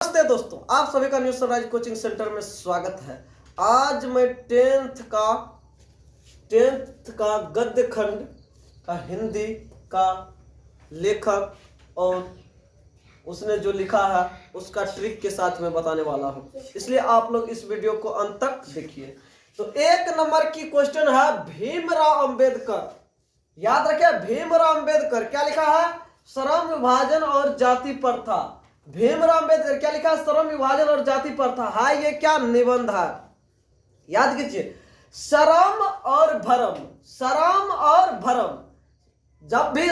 नमस्ते दोस्तों, आप सभी का न्यू सनराइज कोचिंग सेंटर में स्वागत है। आज मैं टेंथ का गद्य खंड का हिंदी का लेखक और उसने जो लिखा है उसका ट्रिक के साथ मैं बताने वाला हूं, इसलिए आप लोग इस वीडियो को अंत तक देखिए। तो 1 नंबर की क्वेश्चन है भीमराव अंबेडकर। याद रखिए, भीमराव अंबेडकर क्या लिखा है? श्रम विभाजन और जाति प्रथा। भीमराव अंबेडकर क्या लिखा है? श्रम विभाजन और जाति प्रथा। हाय, ये क्या निबंध है? याद कीजिए, श्रम और भरम, श्रम और भरम। जब भी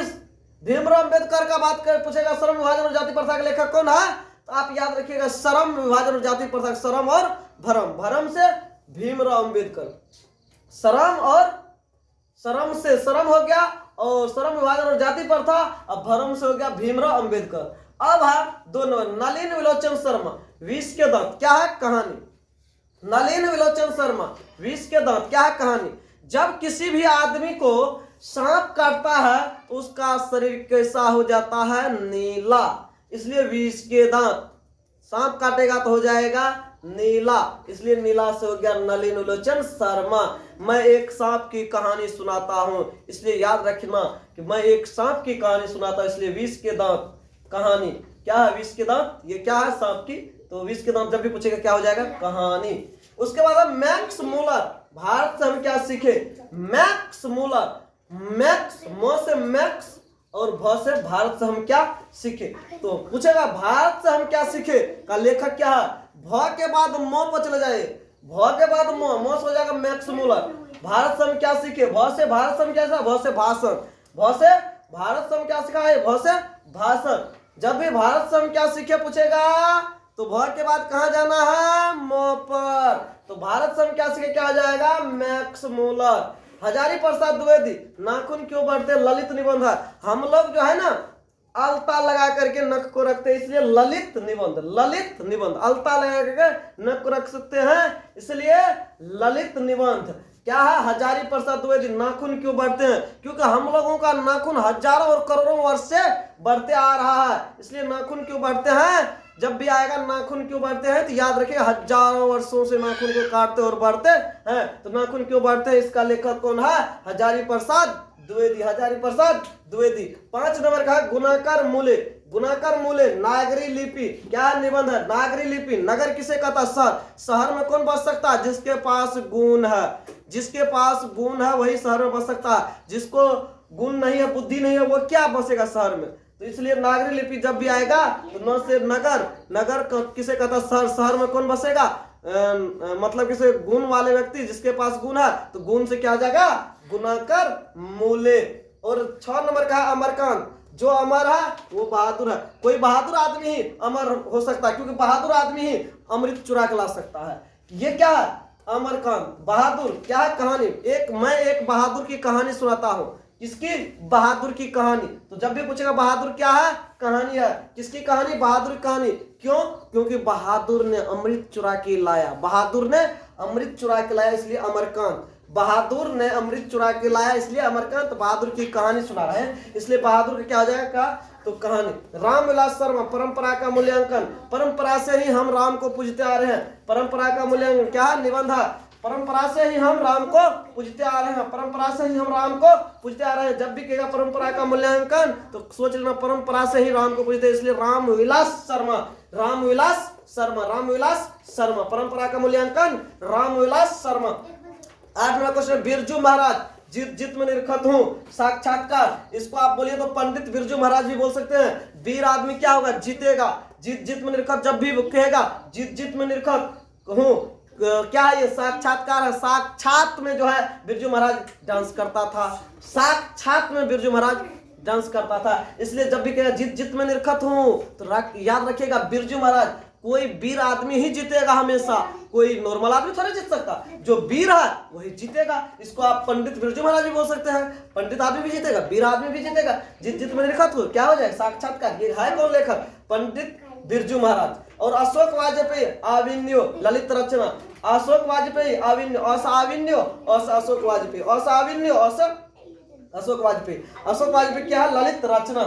भीमराव अंबेडकर का बात कर पूछेगा श्रम विभाजन और जाति प्रथा का लेखक कौन है, तो आप याद रखिएगा श्रम विभाजन और जाति प्रथा, श्रम और भरम। भरम से भीमराव अंबेडकर, श्रम और श्रम से श्रम हो गया और श्रम विभाजन और जाति प्रथा, अब भरम से हो गया भीमराव अंबेडकर। अब है 2 नंबर, नलिन विलोचन शर्मा, विष के दांत। क्या है कहानी? नलिन विलोचन शर्मा, विष के दांत। क्या है कहानी? जब किसी भी आदमी को सांप काटता है तो उसका शरीर कैसा हो जाता है? नीला, इसलिए विष के दांत। सांप काटेगा तो हो जाएगा नीला, इसलिए नीला से हो गया नलिन विलोचन शर्मा। मैं एक सांप की कहानी सुनाता हूं, इसलिए याद रखना कि मैं एक सांप की कहानी सुनाता हूं, इसलिए विष के दांत कहानी। क्या है विष के दांत? ये क्या है? सांप की। तो विष के दांत जब भी पूछेगा क्या हो जाएगा? कहानी। उसके बाद मैक्स मूलर, भारत से हम क्या सीखे? मैक्स मूलर, मैक्स, म से मैक्स और भ से भारत से हम क्या सीखे? तो पूछेगा भारत से हम क्या सीखे का लेखक क्या है? भ के बाद म पर चले जाए, भ के बाद म से हो जाएगा मैक्स मूलर। भारत से हम क्या सीखे? भ से भारत से हम क्या सीखा? भ से भाषण, भ से भारत से हम क्या सीखा है? भ से भाषण। जब भी भारत से हम क्या सीखे पूछेगा तो भ के बाद कहां जाना है? म पर। तो भारत से हम क्या सीखे? क्या आ जाएगा? Max Muller. हजारी प्रसाद द्विवेदी, नाखून क्यों बढ़ते? ललित निबंध है। हम लोग जो है ना अलता लगा करके नख को रखते हैं, इसलिए ललित निबंध, ललित निबंध। अलता लगा करके नख को रख सकते हैं, इसलिए ललित निबंध। क्या है? हजारी प्रसाद द्विवेदी, नाखून क्यों बढ़ते हैं? क्योंकि हम लोगों का नाखून हजारों और करोड़ों वर्ष से बढ़ते आ रहा है, इसलिए नाखून क्यों बढ़ते हैं। जब भी आएगा नाखून क्यों बढ़ते हैं तो याद रखिए हजारों वर्षों से नाखून को काटते और बढ़ते हैं, तो नाखून क्यों बढ़ते हैं इसका लेखक कौन है? हजारी प्रसाद द्विवेदी, हजारी प्रसाद द्विवेदी। 5 नंबर का गुणाकार मूल्य, गुणाकार मूल्य नागरी लिपि। क्या निबंध है? नागरी लिपि। नगर किसे कहता? शहर। शहर में कौन बस सकता है? जिसके पास गुण है, जिसके पास गुण है वही शहर में बस सकता है। जिसको गुण नहीं है, बुद्धि नहीं है, वो क्या बसेगा शहर में? तो इसलिए नागरी लिपि जब भी आएगा तो न से नगर, नगर किसे कहता? शहर। शहर में कौन बसेगा? मतलब किसे गुण वाले व्यक्ति, जिसके पास गुण है, तो गुण से क्या आ जाएगा? गुणाकार मूल्य। और 6 नंबर का है अमरकांत, जो अमर है वो बहादुर है। कोई बहादुर आदमी ही अमर हो सकता है, क्योंकि बहादुर आदमी ही अमृत चुरा के ला सकता है। ये क्या है? अमरकांत, बहादुर। क्या है कहानी? मैं एक बहादुर की कहानी सुनाता हूं। किसकी? बहादुर की कहानी। तो जब भी पूछेगा बहादुर क्या है? कहानी है। किसकी कहानी? बहादुर की कहानी। क्यों? क्योंकि बहादुर ने अमृत चुरा के लाया, बहादुर ने अमृत चुरा के लाया, इसलिए अमरकांत। बहादुर ने अमृत चुरा के लाया, इसलिए अमरकांत बहादुर की कहानी सुना रहे हैं, इसलिए बहादुर क्या आ जाएगा? तो कहानी। रामविलास शर्मा, परंपरा का मूल्यांकन। परंपरा से ही हम राम को पूजते आ रहे हैं। परंपरा का मूल्यांकन क्या है? निबंध है। परंपरा से ही हम राम को पूजते आ रहे हैं, परंपरा से ही हम राम को पूजते आ रहे हैं। जब भी कहेगा परंपरा का मूल्यांकन तो सोच लेना परंपरा से ही राम को पूजते, इसलिए रामविलास शर्मा, रामविलास शर्मा, रामविलास शर्मा। परंपरा का मूल्यांकन रामविलास शर्मा। 8 नंबर क्वेश्चन, बिरजू महाराज, जीत जीत में निरखत हूं, साक्षात्कार। इसको आप बोलिए तो पंडित बिरजू महाराज भी बोल सकते हैं। वीर आदमी क्या होगा? जीतेगा। जीत जीत में निरखत जब भी कहेगा जीत जीत में निरखत हूं, क्या है? ये साक्षात्कार है। साक्षात में जो है बिरजू महाराज डांस करता था, साक्षात में बिरजू महाराज डांस करता था, इसलिए जब भी कहेगा जीत जीत में निरखत हूं तो याद रखिएगा बिरजू महाराज। कोई वीर आदमी ही जीतेगा हमेशा, कोई नॉर्मल आदमी थोड़ा जीत सकता। जो वीर है वही जीतेगा। इसको आप पंडित बिरजू महाराज भी बोल सकते हैं। पंडित आदमी भी जीतेगा, वीर आदमी भी जीतेगा। जीत जीत में निरखत हो क्या हो जाएगा? साक्षात्कार। ये है कौन लेखक? पंडित बिरजू महाराज। और अशोक वाजपेयी, आविन्यो, ललित रचना। अशोक वाजपेयी, आविन्यो, असाविन्यो, अशोक वाजपेयी, असाविन्यो, अशोक वाजपेयी। अशोक वाजपेयी क्या है? ललित रचना।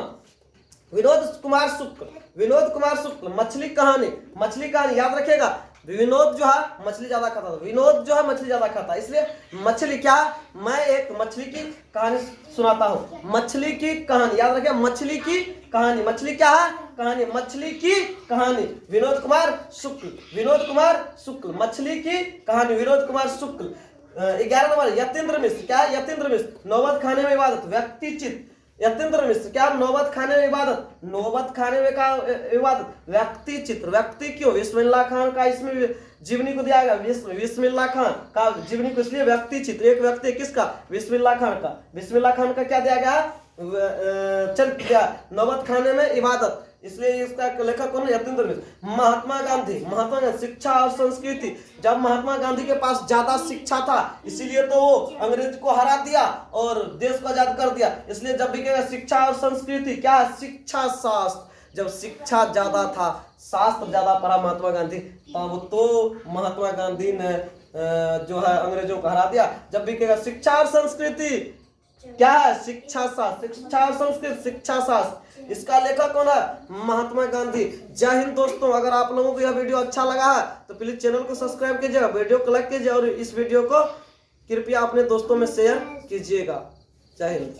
विनोद कुमार शुक्ल, विनोद कुमार शुक्ल। मछली कहानी, मछली कहानी याद रखिएगा। विनोद जो है मछली ज्यादा खाता था, विनोद जो है मछली ज्यादा खाता, इसलिए मछली क्या, मैं एक मछली की कहानी सुनाता हूँ। मछली की कहानी याद रखिए, मछली की कहानी। मछली क्या है, कहानी, मछली की कहानी। विनोद कुमार शुक्ल, विनोद कुमार शुक्ल। मछली की कहानी, विनोद कुमार शुक्ल। 11 नंबर यतीन्द्र मिश्र, क्या है, यतीन्द्र मिश्र। नौबत खाने में इबादत, व्यक्ति चित्र। यतीन्द्र मिश्र क्या, नौबत खाने में इबादत, नौबत खाने में का इबादत, व्यक्ति चित्र। व्यक्ति क्यों, बिस्मिल्लाह खान का इसमें जीवनी को दिया गया, बिस्मिल्लाह खान का जीवनी को, इसलिए व्यक्ति चित्र। एक व्यक्ति किसका, बिस्मिल्लाह खान का। बिस्मिल्लाह खान का क्या दिया गया, चरित्र दिया, नौबत खाने में इबादत, इसलिए इसका लेखक कौन है, यतीन्द्र मिश्र। महात्मा गांधी, महात्मा गांधी शिक्षा और संस्कृति। जब महात्मा गांधी के पास ज्यादा शिक्षा था, इसीलिए तो वो अंग्रेज को हरा दिया और देश को आजाद कर दिया। इसलिए जब भी कहेगा शिक्षा और संस्कृति, क्या है, शिक्षा शास्त्र। जब शिक्षा ज्यादा था, शास्त्र ज्यादा पढ़ा महात्मा गांधी, तब तो महात्मा गांधी ने जो है अंग्रेजों को हरा दिया। जब भी कहेगा शिक्षा और संस्कृति, क्या है, शिक्षा शास्त्र, शिक्षा और संस्कृत, शिक्षा शास्त्र। इसका लेखक कौन है, महात्मा गांधी। जय हिंद दोस्तों, अगर आप लोगों को यह वीडियो अच्छा लगा है तो प्लीज चैनल को सब्सक्राइब कीजिएगा, वीडियो को लाइक कीजिए और इस वीडियो को कृपया अपने दोस्तों में शेयर कीजिएगा। जय हिंद।